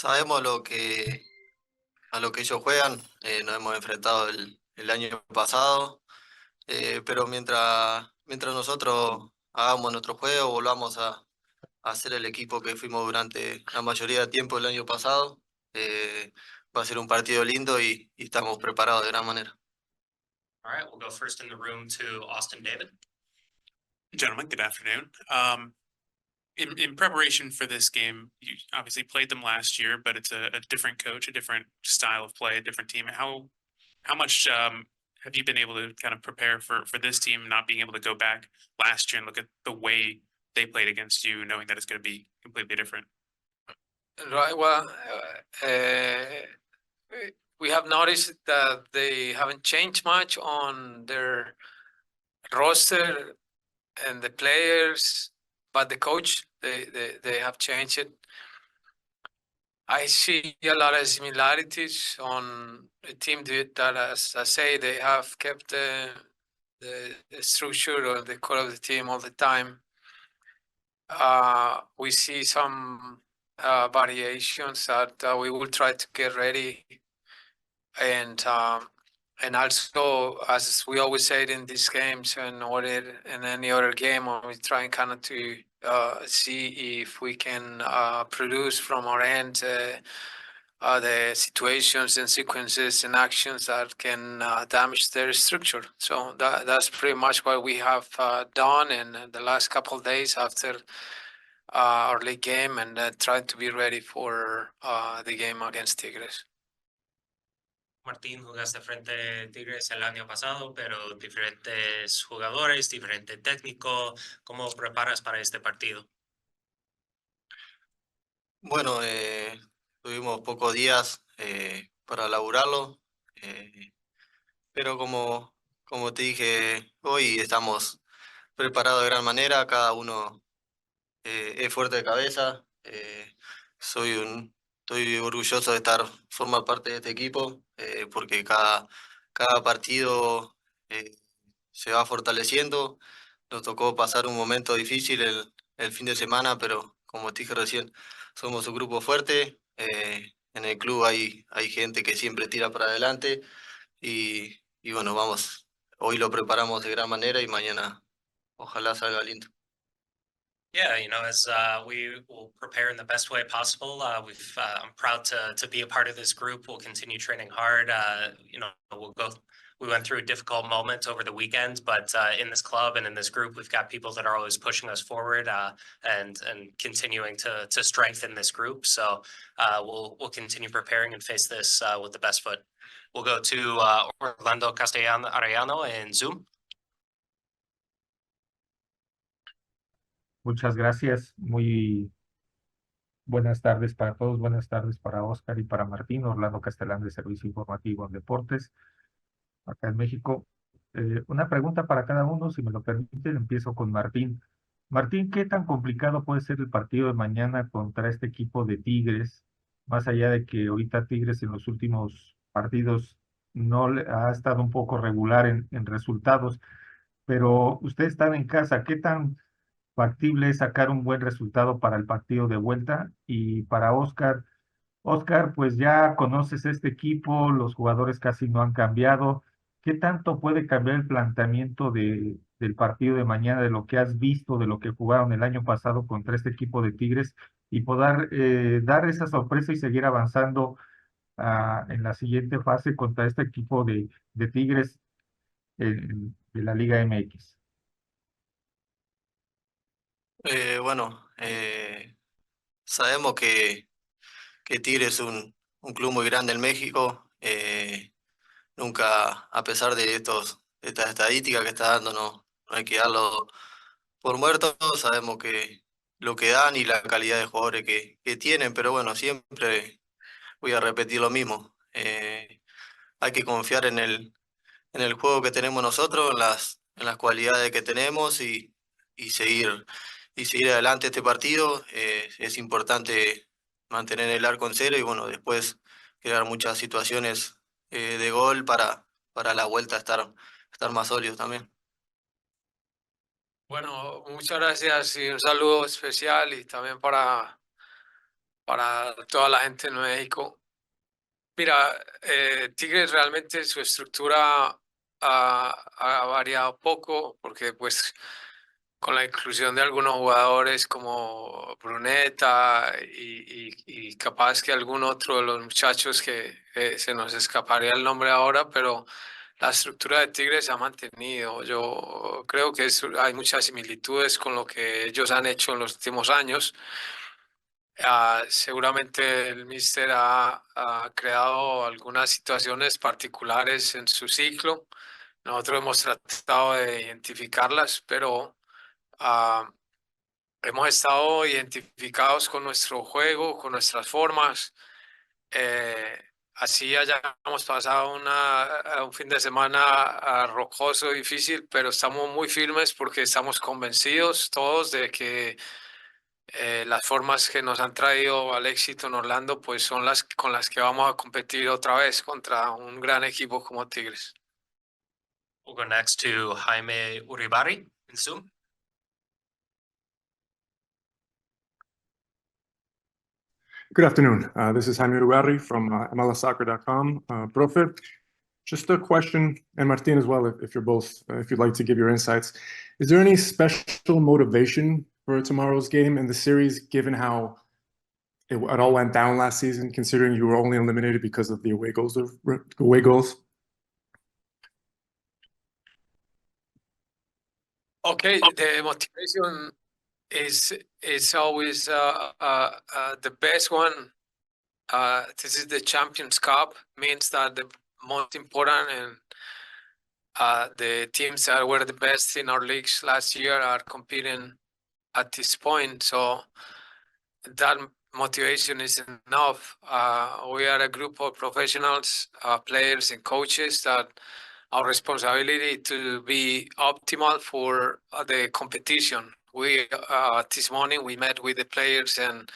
Sabemos a lo que ellos juegan, nos hemos enfrentado el año pasado, pero mientras nosotros hagamos nuestro juego, volvamos a ser el equipo que fuimos durante la mayoría del tiempo el año pasado, va a ser un partido lindo y estamos preparados de gran manera. All right, we'll go first in the room to Austin David. Gentlemen, good afternoon. In preparation for this game, you obviously played them last year, but it's a different coach, a different style of play, a different team. How much have you been able to kind of prepare for this team, not being able to go back last year and look at the way they played against you, knowing that it's going to be completely different? Right. Well, we have noticed that they haven't changed much on their roster and the players, but the coach they have changed it. I see a lot of similarities on a team that, as I say, they have kept the structure or the core of the team all the time. We see some variations that we will try to get ready, and also, as we always say in these games and in any other game, we try kind of to see if we can produce from our end the situations and sequences and actions that can damage their structure. So that's pretty much what we have done in the last couple of days after our league game, and trying to be ready for the game against Tigres. Martín, jugaste frente a Tigres el año pasado, pero diferentes jugadores, diferente técnico. ¿Cómo preparas para este partido? Bueno, tuvimos pocos días para laburarlo, pero como te dije hoy, estamos preparados de gran manera, cada uno es fuerte de cabeza. Estoy orgulloso de formar parte de este equipo, porque cada partido se va fortaleciendo. Nos tocó pasar un momento difícil el fin de semana, pero como te dije recién, somos un grupo fuerte. En el club hay gente que siempre tira para adelante y bueno, vamos, hoy lo preparamos de gran manera y mañana ojalá salga lindo. Yeah, as we will prepare in the best way possible. I'm proud to be a part of this group. We'll continue training hard. We went through a difficult moment over the weekend, but in this club and in this group, we've got people that are always pushing us forward and continuing to strengthen this group. So we'll continue preparing and face this with the best foot. We'll go to Orlando Castellano Arellano in Zoom. Muchas gracias. Muy buenas tardes para todos. Buenas tardes para Oscar y para Martín. Orlando Castellán de Servicio Informativo en Deportes, acá en México. Una pregunta para cada uno, si me lo permiten. Empiezo con Martín. Martín, ¿qué tan complicado puede ser el partido de mañana contra este equipo de Tigres? Más allá de que ahorita Tigres en los últimos partidos ha estado un poco regular en resultados, pero ustedes están en casa. ¿Qué tan factible es sacar un buen resultado para el partido de vuelta? Y para Oscar, pues ya conoces este equipo, los jugadores casi no han cambiado. ¿Qué tanto puede cambiar el planteamiento del partido de mañana, de lo que has visto, de lo que jugaron el año pasado contra este equipo de Tigres, y poder dar esa sorpresa y seguir avanzando en la siguiente fase contra este equipo de Tigres de la Liga MX? Bueno, sabemos que Tigre es un club muy grande en México. Nunca, a pesar de estas estadísticas que está dando, no hay que darlo por muerto. Sabemos que lo que dan y la calidad de jugadores que tienen, pero bueno, siempre voy a repetir lo mismo. Hay que confiar en el juego que tenemos nosotros, en las cualidades que tenemos y seguir adelante este partido. Es importante mantener el arco en cero y bueno, después crear muchas situaciones de gol para la vuelta estar más sólidos también. Bueno, muchas gracias y un saludo especial y también para para toda la gente en México. Mira, Tigres realmente su estructura ha variado poco porque pues con la inclusión de algunos jugadores como Bruneta y capaz que algún otro de los muchachos que se nos escaparía el nombre ahora, pero la estructura de Tigres se ha mantenido. Yo creo que hay muchas similitudes con lo que ellos han hecho en los últimos años. Seguramente el míster ha creado algunas situaciones particulares en su ciclo. Nosotros hemos tratado de identificarlas, pero ah, hemos estado identificados con nuestro juego, con nuestras formas. Así hayamos pasado un fin de semana rocoso, difícil, pero estamos muy firmes porque estamos convencidos todos de que las formas que nos han traído al éxito en Orlando, pues son las con las que vamos a competir otra vez contra un gran equipo como Tigres. We'll go next to Jaime Uribari in Zoom. Good afternoon. This is Jaime Uruguari from MLSsoccer.com. Profe, just a question, and Martin as well, if you're both, if you'd like to give your insights. Is there any special motivation for tomorrow's game in the series, given how it all went down last season, considering you were only eliminated because of the away goals? Okay, the motivation is always the best one. This is the Champions Cup, means that the most important and the teams that were the best in our leagues last year are competing at this point. So that motivation is enough. We are a group of professionals, players and coaches that our responsibility to be optimal for the competition. We this morning we met with the players and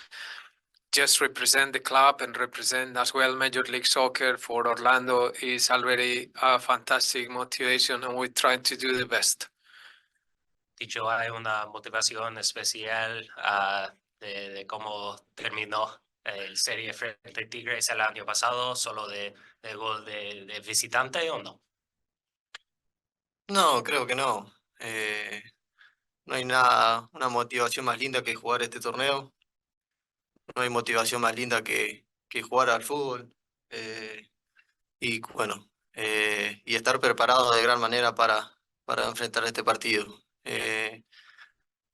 just represent the club and represent as well Major League Soccer for Orlando is already a fantastic motivation, and we're trying to do the best. Dicho, hay una motivación especial de cómo terminó el serie frente a Tigres el año pasado, solo de gol de visitante o no. No, creo que no. No hay nada, una motivación más linda que jugar este torneo. No hay motivación más linda que jugar al fútbol. Y bueno, y estar preparado de gran manera para enfrentar este partido.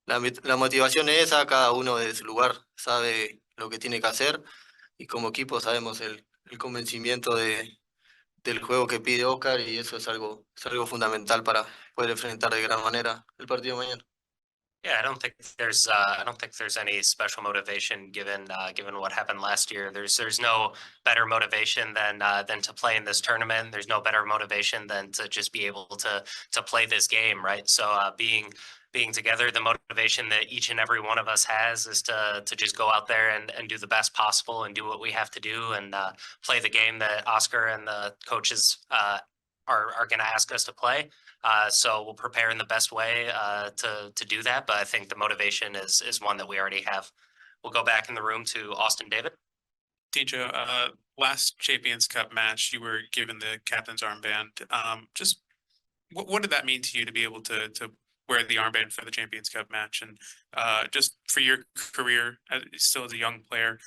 La motivación es esa, cada uno de su lugar sabe lo que tiene que hacer y como equipo sabemos el convencimiento del juego que pide Oscar y eso es algo fundamental para poder enfrentar de gran manera el partido de mañana. Yeah, I don't think there's any special motivation given what happened last year. There's no better motivation than to play in this tournament. There's no better motivation than to just be able to play this game, right? So being together, the motivation that each and every one of us has is to just go out there and do the best possible and do what we have to do and play the game that Oscar and the coaches are going to ask us to play. So we'll prepare in the best way to do that. But I think the motivation is one that we already have. We'll go back in the room to Austin David. Tijo, last Champions Cup match, you were given the captain's armband. Just what did that mean to you to be able to wear the armband for the Champions Cup match? And just for your career, still as a young player,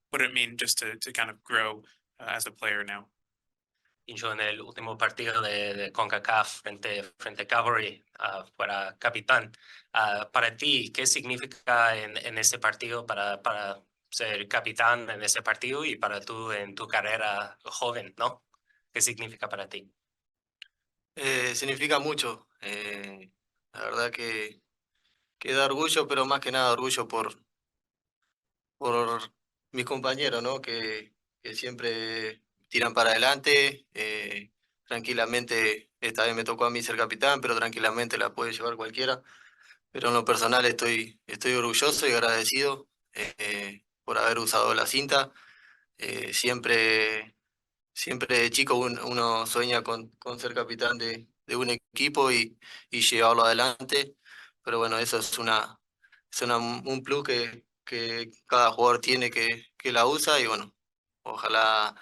what did it mean just to kind of grow as a player now? Y yo en el último partido de Concacaf frente a Cavalry, fuera capitán. Para ti, ¿qué significa en ese partido para ser capitán en ese partido y para tú en tu carrera joven, ¿no? ¿Qué significa para ti? Significa mucho. La verdad que da orgullo, pero más que nada orgullo por mis compañeros, ¿no? Que siempre tiran para adelante. Tranquilamente, esta vez me tocó a mí ser capitán, pero tranquilamente la puede llevar cualquiera. Pero en lo personal estoy orgulloso y agradecido por haber usado la cinta. Siempre de chico uno sueña con ser capitán de un equipo y llevarlo adelante. Pero bueno, eso es un plus que que cada jugador tiene que la usa y bueno, ojalá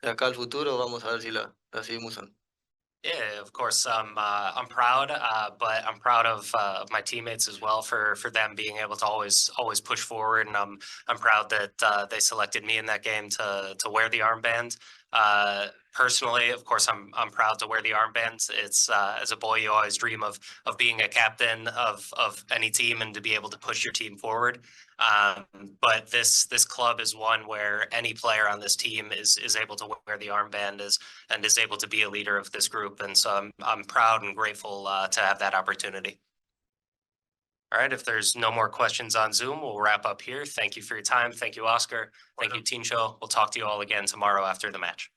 de acá al futuro vamos a ver si la seguimos usando. Yeah, of course. I'm proud, but I'm proud of my teammates as well for them being able to always push forward, and I'm proud that they selected me in that game to wear the armband. Personally, of course, I'm proud to wear the armbands. It's as a boy, you always dream of being a captain of any team and to be able to push your team forward. But this club is one where any player on this team is able to wear the armband and is able to be a leader of this group. And so I'm proud and grateful to have that opportunity. All right, if there's no more questions on Zoom, we'll wrap up here. Thank you for your time. Thank you, Oscar. Thank you, Team Show. We'll talk to you all again tomorrow after the match.